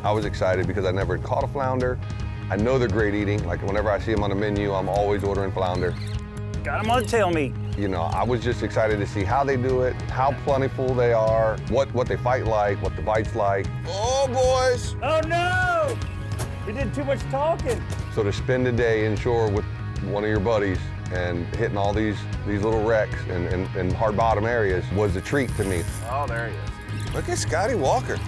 I was excited because I never had caught a flounder. I know they're great eating. Like whenever I see them on the menu, I'm always ordering flounder. Got them on the tail meat. You know, I was just excited to see how they do it, how plentiful they are, what they fight like, what the bite's like. Oh, boys! Oh no! You did too much talking. So to spend a day inshore with one of your buddies and hitting all these little wrecks and hard bottom areas was a treat to me. Oh, there he is. Look at Scotty Walker.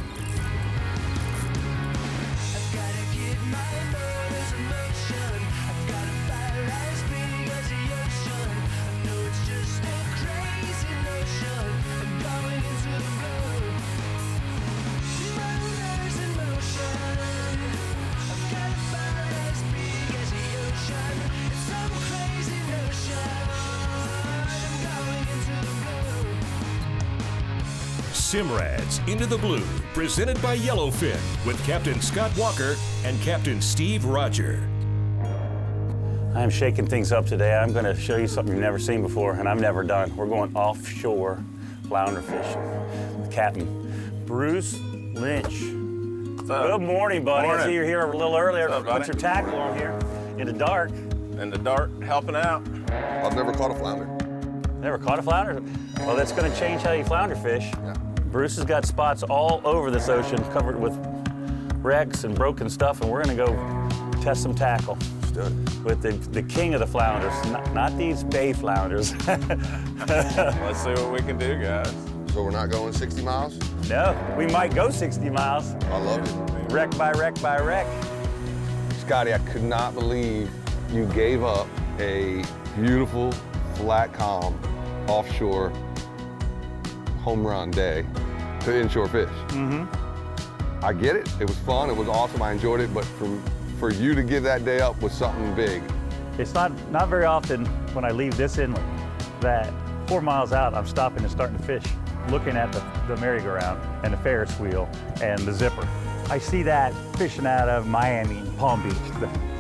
Simrad's Into the Blue, presented by Yellowfin, with Captain Scott Walker and Captain Steve Roger. I'm shaking things up today. I'm going to show you something you've never seen before, and I've never done. We're going offshore flounder fishing with Captain Bruce Lynch. Good morning, buddy. Morning. I see you're here a little earlier. What's up, Put buddy? your tackle on here in the dark. In the dark, helping out. I've never caught a flounder. Never caught a flounder? Well, that's going to change how you flounder fish. Yeah. Bruce has got spots all over this ocean covered with wrecks and broken stuff, and we're going to go test some tackle. Let's do it. With the king of the flounders, not these bay flounders. Let's see what we can do, guys. So we're not going 60 miles? No, we might go 60 miles. I love it. Wreck by wreck by wreck. Scotty, I could not believe you gave up a beautiful, flat, calm, offshore home run day to inshore fish. Mm-hmm. I get it. It was fun. It was awesome. I enjoyed it. But for you to give that day up was something big. It's not very often when I leave this inlet that 4 miles out, I'm stopping and starting to fish, looking at the merry-go-round and the Ferris wheel and the zipper. I see that fishing out of Miami, Palm Beach,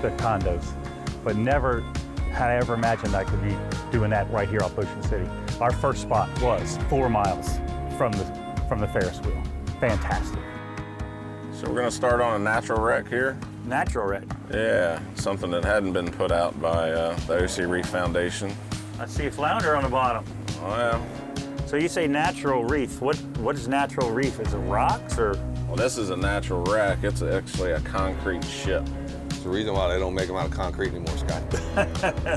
the condos, but never had I ever imagined I could be doing that right here off Ocean City. Our first spot was 4 miles from the Ferris wheel. Fantastic. So we're gonna start on a natural wreck here. Natural wreck. Yeah, something that hadn't been put out by the OC Reef Foundation. I see a flounder on the bottom. Oh yeah. So you say natural reef. What is natural reef? Is it rocks or? Well, this is a natural wreck. It's actually a concrete ship. It's the reason why they don't make them out of concrete anymore, Scott.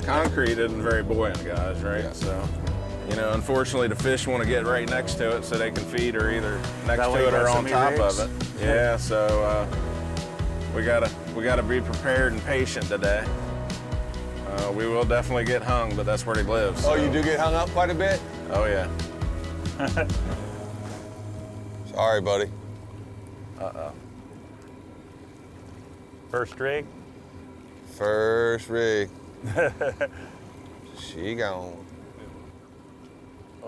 Concrete isn't very buoyant, guys, right? Yeah. So, you know, unfortunately, the fish want to get right next to it so they can feed or either next That way to you it got or so on many top rigs? of it. Yeah, so we gotta be prepared and patient today. We will definitely get hung, but that's where he lives. Oh, so- you do get hung up quite a bit? Oh yeah. Sorry, buddy. First rig. First rig. She gone.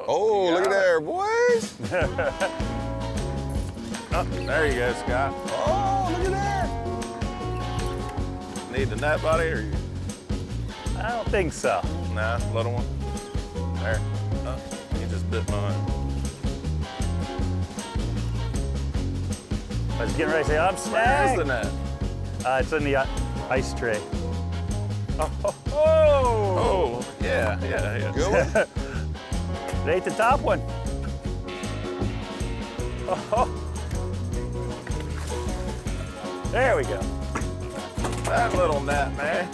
Oh, look at there, boys. Oh, there you go, Scott. Oh, look at that. Need the net, buddy, or you? I don't think so. Nah, little one. There. Oh, you just bit mine. I was getting ready to say, I'm Where's snagged. the net? It's in the ice tray. Oh, yeah. Good one. They ate the top one. Oh. There we go. That little net, man.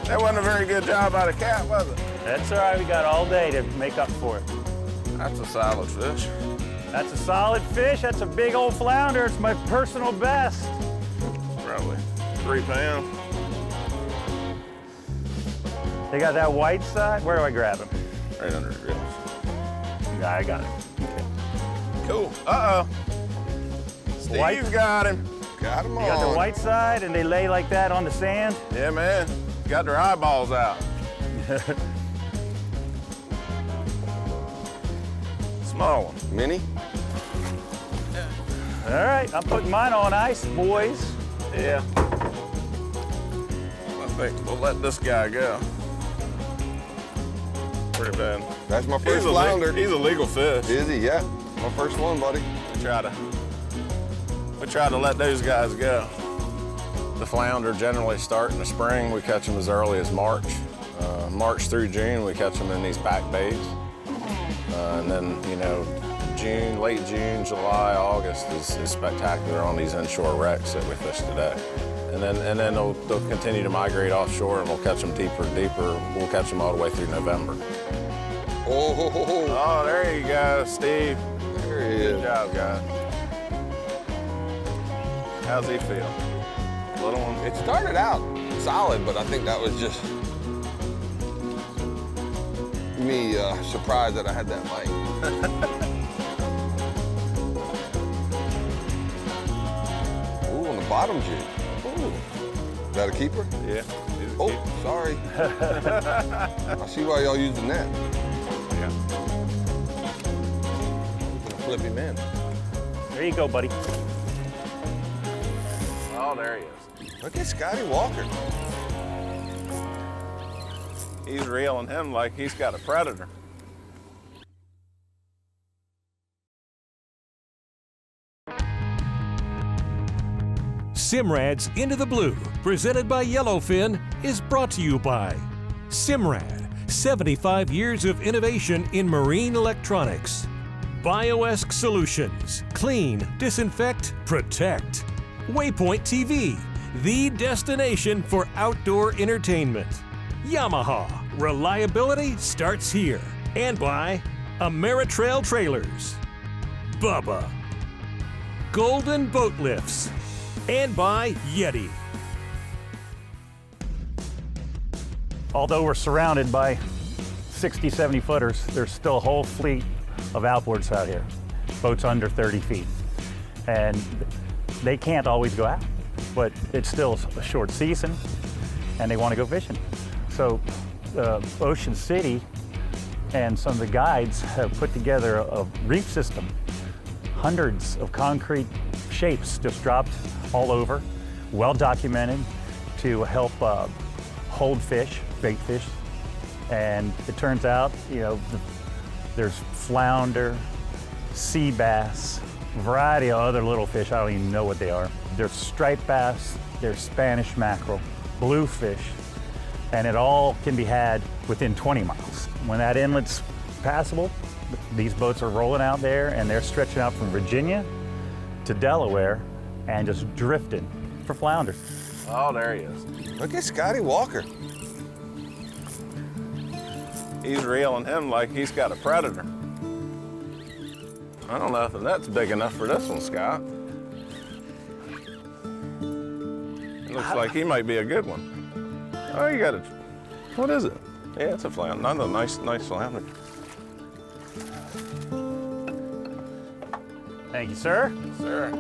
That wasn't a very good job out of Capt, was it? That's all right. We got all day to make up for it. That's a solid fish. That's a solid fish. That's a big old flounder. It's my personal best. Probably 3 pounds. They got that white side. Where do I grab him? Right under the grills. Yeah, I got it. Cool. Uh-oh. Steve White. got him. Got him They on. got the white side, and they lay like that on the sand. Yeah, man. Got their eyeballs out. Small one. Mini? All right, I'm putting mine on ice, boys. Yeah. I think we'll let this guy go. Pretty bad. That's my first He's flounder. he's a legal fish. Is he? Yeah. My first one, buddy. Try to We try to let those guys go. The flounder generally start in the spring. We catch them as early as March. March through June, we catch them in these back bays. And then, you know, June, late June, July, August is spectacular on these inshore wrecks that we fish today. And then they'll continue to migrate offshore, and we'll catch them deeper and deeper. We'll catch them all the way through November. Oh, there you go, Steve. There he is. Good job, guys. How's he feel? Little one? It started out solid, but I think that was just me surprised that I had that bite. Ooh, on the bottom jig. Ooh. Is that a keeper? Yeah. Oh, sorry. I see why y'all use the net. Yeah. Flip him in. There you go, buddy. Oh, there he is. Look at Scotty Walker. He's reeling him like he's got a predator. Simrad's Into the Blue, presented by Yellowfin, is brought to you by Simrad, 75 years of innovation in marine electronics. BioEsk Solutions, clean, disinfect, protect. Waypoint TV, the destination for outdoor entertainment. Yamaha, reliability starts here. And by Ameritrail Trailers. Bubba. Golden Boat Lifts. And by Yeti. Although we're surrounded by 60, 70 footers, there's still a whole fleet of outboards out here, boats under 30 feet. And they can't always go out, but it's still a short season and they want to go fishing. So Ocean City and some of the guides have put together a reef system, hundreds of concrete shapes just dropped all over, well documented to help hold fish, bait fish. And it turns out, you know, there's flounder, sea bass, a variety of other little fish, I don't even know what they are. There's striped bass, there's Spanish mackerel, bluefish, and it all can be had within 20 miles. When that inlet's passable, these boats are rolling out there and they're stretching out from Virginia to Delaware and just drifting for flounder. Oh, there he is. Look at Scotty Walker. He's reeling him like he's got a predator. I don't know if that's big enough for this one, Scott. It looks like he might be a good one. Oh, you got it. What is it? Yeah, it's a flounder. Another nice flounder. Thank you, sir. Sir.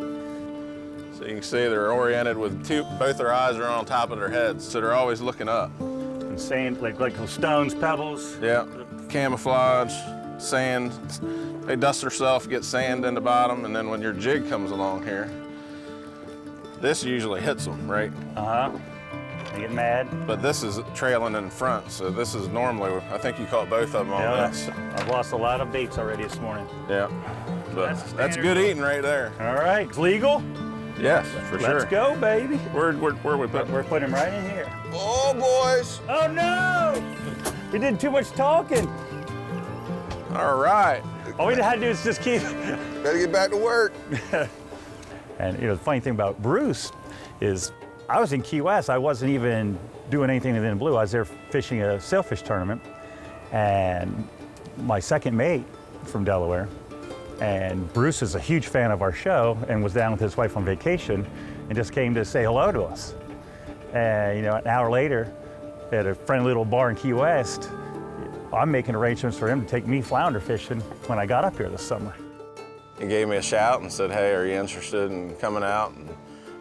So you can see they're oriented with both their eyes are on top of their heads, so they're always looking up. And sand, like those stones, pebbles. Yeah, camouflage, sand. They dust themselves, get sand in the bottom, and then when your jig comes along here, this usually hits them, right? Uh-huh. They get mad. But this is trailing in front, so this is normally, I think you caught both of them on Yeah, this. I've lost a lot of baits already this morning. Yeah, but That's that's standard. good eating right there. All right, it's legal? Yes, for sure. Let's go, baby. Where are we putting? We're putting him right in here. Oh, boys. Oh, no! We did too much talking. All right. All we had to do is just keep... Better get back to work. And you know, the funny thing about Bruce is I was in Key West. I wasn't even doing anything in the blue. I was there fishing a sailfish tournament. And my second mate from Delaware, and Bruce is a huge fan of our show and was down with his wife on vacation and just came to say hello to us. And you know, an hour later, at a friendly little bar in Key West, I'm making arrangements for him to take me flounder fishing when I got up here this summer. He gave me a shout and said, hey, are you interested in coming out and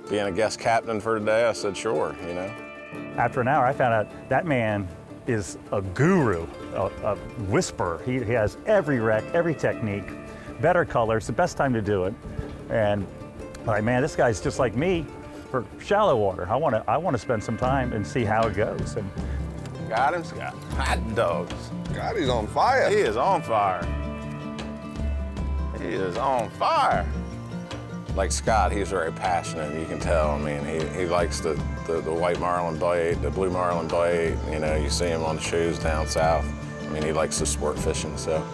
being a guest captain for today? I said, sure, you know. After an hour, I found out that man is a guru, a whisperer. He has every wreck, every technique, better colors, the best time to do it. And like, man, this guy's just like me for shallow water. I want to spend some time and see how it goes. And Got him, Scott. Hot dogs. God, he's on fire. He is on fire. He is on fire. Like Scott, he's very passionate, you can tell. I mean, he likes the white marlin bait, the blue marlin bait. You know, you see him on the shoes down south. I mean, he likes the sport fishing. So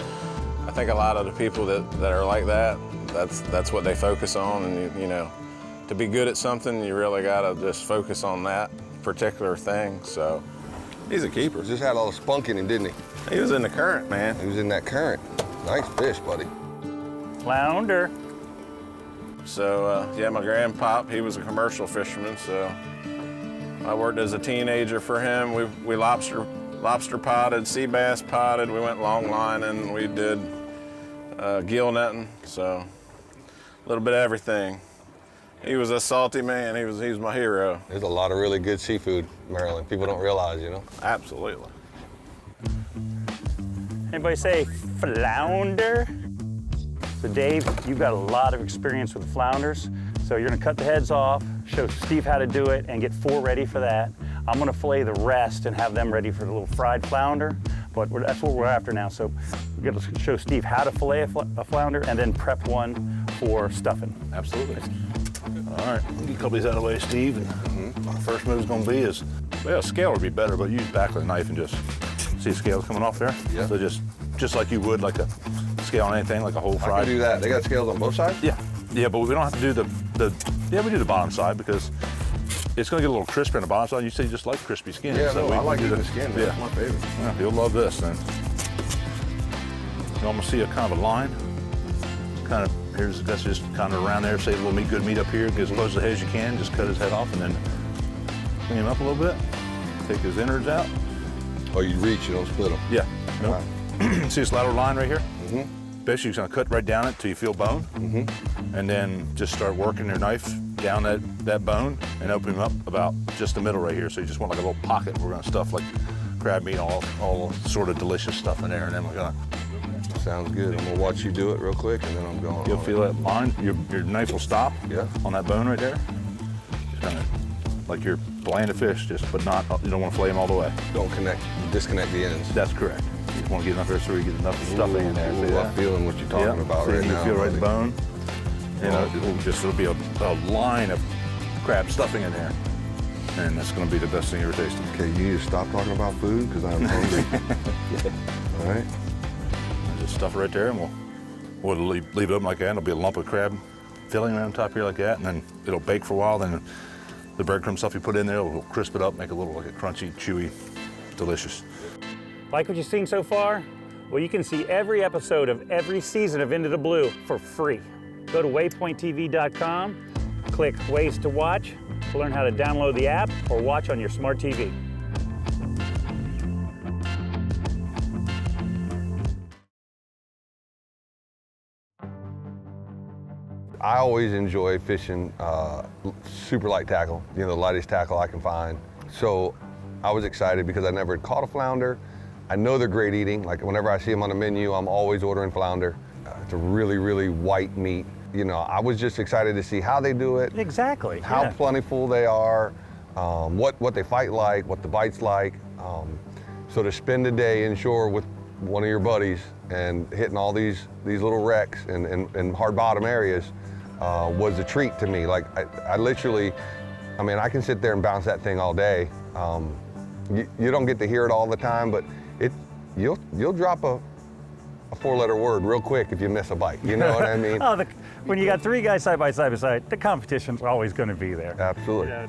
I think a lot of the people that are like that, that's what they focus on. And you know, to be good at something, you really gotta just focus on that particular thing. So he's a keeper. Just had all the spunk in him, didn't he? He was in the current, man. He was in that current. Nice fish, buddy. Flounder. So yeah, my grandpop, he was a commercial fisherman. So I worked as a teenager for him. We lobster potted, sea bass potted. We went long lining. We did gill netting. So a little bit of everything. He was a salty man. He was my hero. There's a lot of really good seafood, Maryland. People don't realize, you know? Absolutely. Anybody say flounder? So Dave, you've got a lot of experience with flounders. So you're gonna cut the heads off, show Steve how to do it, and get 4 ready for that. I'm gonna fillet the rest and have them ready for the little fried flounder. But that's what we're after now. So we're gonna show Steve how to fillet a flounder and then prep one for stuffing. Absolutely. All right, get a couple of these out of the way, Steve. And our first move is going to be well, a scale would be better, but use back of the knife and just see the scales coming off there. Yeah. So just like you would like a scale on anything, like a whole I fried. can do that. They got scales on both sides? Yeah, yeah, but we don't have to do we do the bottom side because it's going to get a little crispy on the bottom side. You say you just like crispy skin. Yeah, so no, I like do the skin. Yeah. That's my favorite. Yeah, you'll love this then. You almost see a kind of a line. Kind of, that's just kind of around there. Save a little good meat up here. Get as close to the head as you can. Just cut his head off and then clean him up a little bit. Take his innards out. Oh, you reach, you don't split them. Yeah. Nope. Wow. See this lateral line right here? Mm-hmm. Basically, you're gonna cut right down it till you feel bone. Mm-hmm. And then just start working your knife down that bone and open him up about just the middle right here. So you just want like a little pocket. We're gonna stuff like crab meat, all sort of delicious stuff in there. And then we're gonna. Sounds good. I'm gonna watch you do it real quick, and then I'm going. You'll feel that line. Your knife will stop. Yeah. On that bone right there. Just kind of like you're filleting a fish, but not. You don't want to fillet them all the way. Don't disconnect the ends. That's correct. You just want to get enough there so you get enough stuffing in there. Ooh, I'm feeling what you're talking about so right you now. feel right buddy. the bone. You know, it'll be a line of crab stuffing in there, and that's going to be the best thing you ever tasted. Okay, you need to stop talking about food because I'm hungry. All right. Just stuff it right there, and we'll leave it open like that. And it'll be a lump of crab filling around top here like that, and then it'll bake for a while. Then the breadcrumb stuff you put in there will crisp it up, make it a little like a crunchy, chewy, delicious. Like what you've seen so far? Well, you can see every episode of every season of Into the Blue for free. Go to waypointtv.com, click Ways to Watch to learn how to download the app or watch on your smart TV. I always enjoy fishing super light tackle, you know, the lightest tackle I can find. So I was excited because I never had caught a flounder. I know they're great eating. Like whenever I see them on the menu, I'm always ordering flounder. It's a really, really white meat. You know, I was just excited to see how they do it. Exactly. How plentiful they are, what they fight like, what the bite's like. So to spend a day inshore with one of your buddies and hitting all these little wrecks in hard bottom areas was a treat to me. Like I literally, I mean, I can sit there and bounce that thing all day. You don't get to hear it all the time, but you'll drop a 4-letter word real quick if you miss a bite. You know what I mean? When you got 3 guys side by side, the competition's always going to be there. Absolutely. Yeah.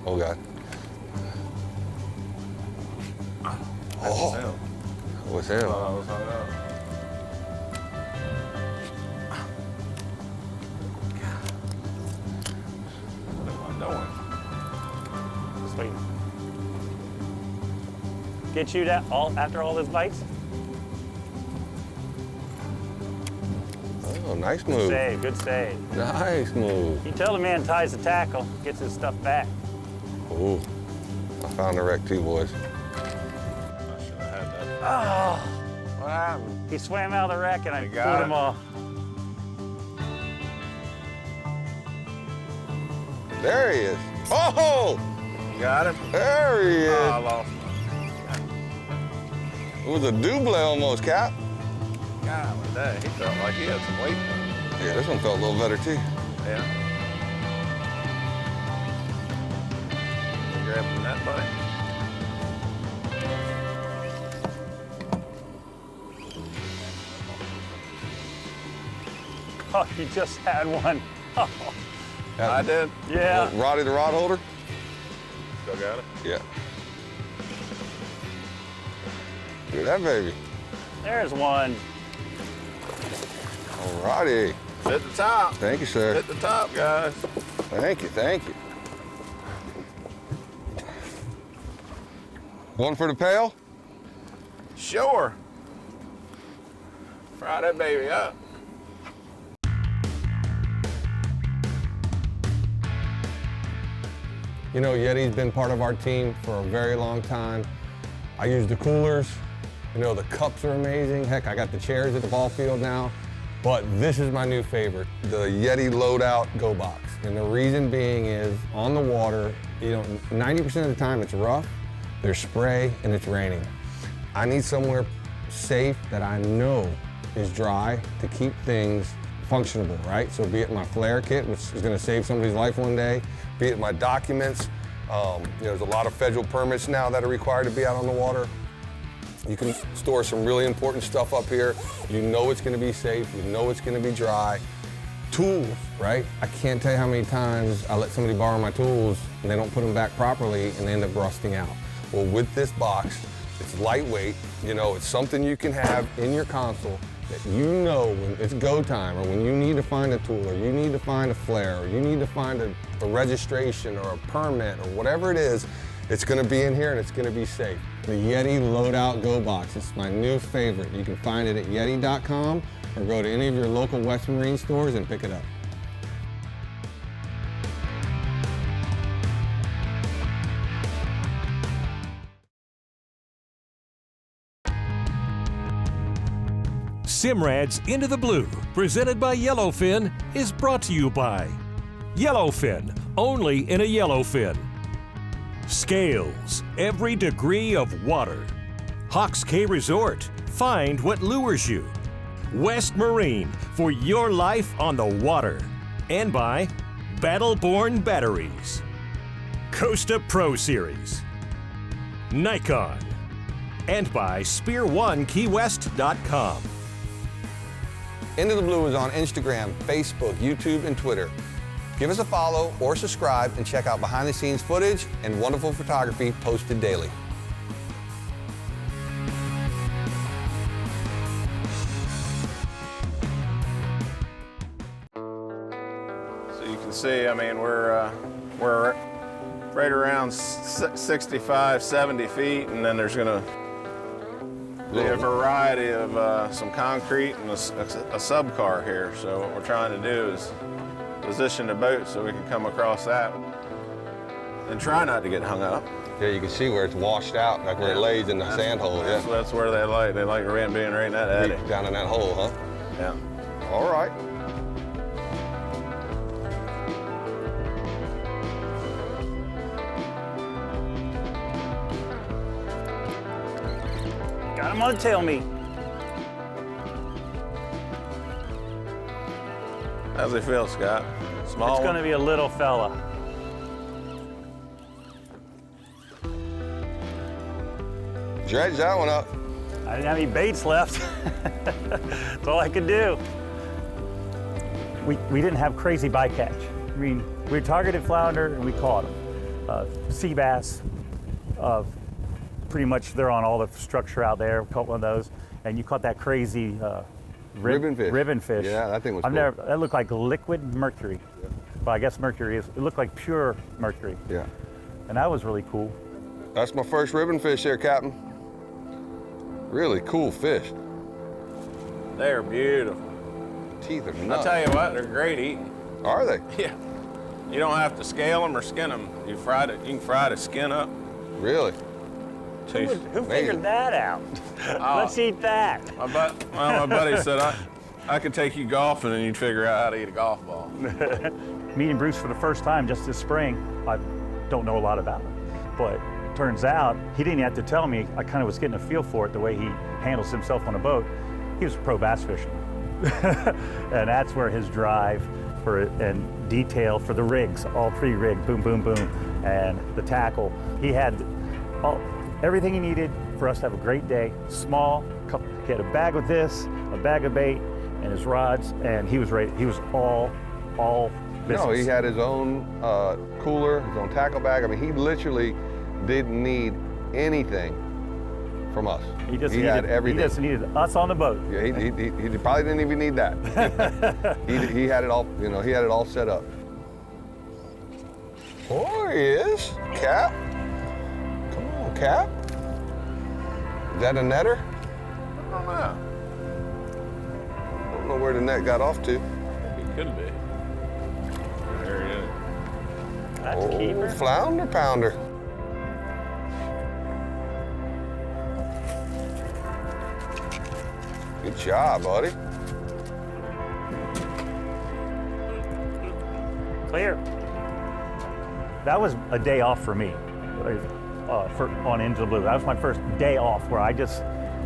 Oh God. Oh, what's him? Sweet. Get you that after all those bites? Oh, nice move. Good save. Nice move. You tell the man ties the tackle, gets his stuff back. Ooh, I found the wreck too, boys. I should have had that. Oh, What happened? he swam out of the wreck and I You got pulled him it? off. There he is. Oh, You got him? there he is. Oh, I lost him. It was a double almost, Cap. God, that he felt like he had some weight. Yeah, this one felt a little better too. Yeah. Grab the net bite. Oh, you just had one. Oh, I did. yeah. Roddy the rod holder? Still got it? Yeah. Look at that baby. There's one. All righty. Hit the top. Thank you, sir. Hit the top, guys. Thank you, thank you. One for the pail? Sure. Fry that baby up. You know, Yeti's been part of our team for a very long time. I use the coolers. You know, the cups are amazing. Heck, I got the chairs at the ball field now. But this is my new favorite, the Yeti Loadout Go box. And the reason being is, on the water, you know, 90% of the time it's rough, there's spray, and it's raining. I need somewhere safe that I know is dry to keep things functionable, right? So be it my flare kit, which is gonna save somebody's life one day, be it my documents. You know, there's a lot of federal permits now that are required to be out on the water. You can store some really important stuff up here. You know it's gonna be safe, you know it's gonna be dry. Tools, right? I can't tell you how many times I let somebody borrow my tools and they don't put them back properly and they end up rusting out. Well, with this box, it's lightweight, you know, it's something you can have in your console that you know when it's go time, or when you need to find a tool, or you need to find a flare, or you need to find a registration or a permit, or whatever it is, it's gonna be in here and it's gonna be safe. The Yeti Loadout Go box, it's my new favorite. You can find it at yeti.com or go to any of your local West Marine stores and pick it up. Simrad's Into the Blue, presented by Yellowfin, is brought to you by Yellowfin, only in a Yellowfin. Scales, every degree of water. Hawks Cay Resort, find what lures you. West Marine, for your life on the water. And by Battleborn Batteries. Costa Pro Series. Nikon. And by SpearOneKeyWest.com. Into the Blue is on Instagram, Facebook, YouTube, and Twitter. Give us a follow or subscribe and check out behind-the-scenes footage and wonderful photography posted daily. So you can see, I mean, we're right around 65, 70 feet, and then there's gonna be a variety of some concrete and a subcar here. So what we're trying to do is position the boat so we can come across that and try not to get hung up. Yeah, you can see where it's washed out, like where it lays in the sand hole. Yeah. That's where they like being right in that eddy. Down in that hole, huh? Yeah. All right. Got him on tail meat. How's he feel, Scott? Small It's gonna be a little fella. Dredge that one up. I didn't have any baits left. That's all I could do. We didn't have crazy bycatch. I mean, we targeted flounder and we caught them. Sea bass, pretty much they're on all the structure out there. We caught one of those, and you caught that crazy Ribbon fish. Ribbon fish. Yeah, that thing was cool. That looked like liquid mercury. Yeah. Well, I guess mercury is. It looked like pure mercury. Yeah. And that was really cool. That's my first ribbon fish there, Captain. Really cool fish. They're beautiful. Teeth are I'll nuts. tell you what, they're great eating. Are they? Yeah. You don't have to scale them or skin them. You can fry the skin up. Really? Who figured that out? Let's eat that. My buddy said I could take you golfing and you'd figure out how to eat a golf ball. Meeting Bruce for the first time just this spring, I don't know a lot about him, but turns out he didn't have to tell me. I kind of was getting a feel for it, the way he handles himself on a boat. He was a pro bass fisherman. And that's where his drive for it and detail for the rigs, all pre-rigged, boom, boom, boom, and the tackle. He had everything he needed for us to have a great day. Small, he had a bag with this, a bag of bait, and his rods, and he was ready. He was all business. No, he had his own cooler, his own tackle bag. I mean, he literally didn't need anything from us. He just had needed everything. He just needed us on the boat. Yeah, he probably didn't even need that. he had it all, you know, he had it all set up. Oh, he is. Cap. Come on, Cap. Is that a netter? I don't know. I don't know where the net got off to. It could be. There he is. That's a keeper. Flounder pounder. Good job, buddy. Clear. That was a day off for me on Angel Blue. That was my first day off where I just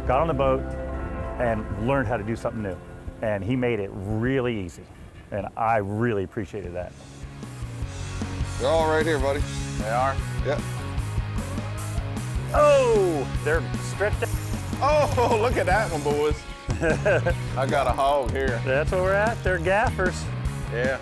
got on the boat and learned how to do something new. And he made it really easy. And I really appreciated that. They're all right here, buddy. They are? Yep. Oh, they're stripped. Oh, look at that one, boys. I got a hog here. That's where we're at. They're gaffers. Yeah.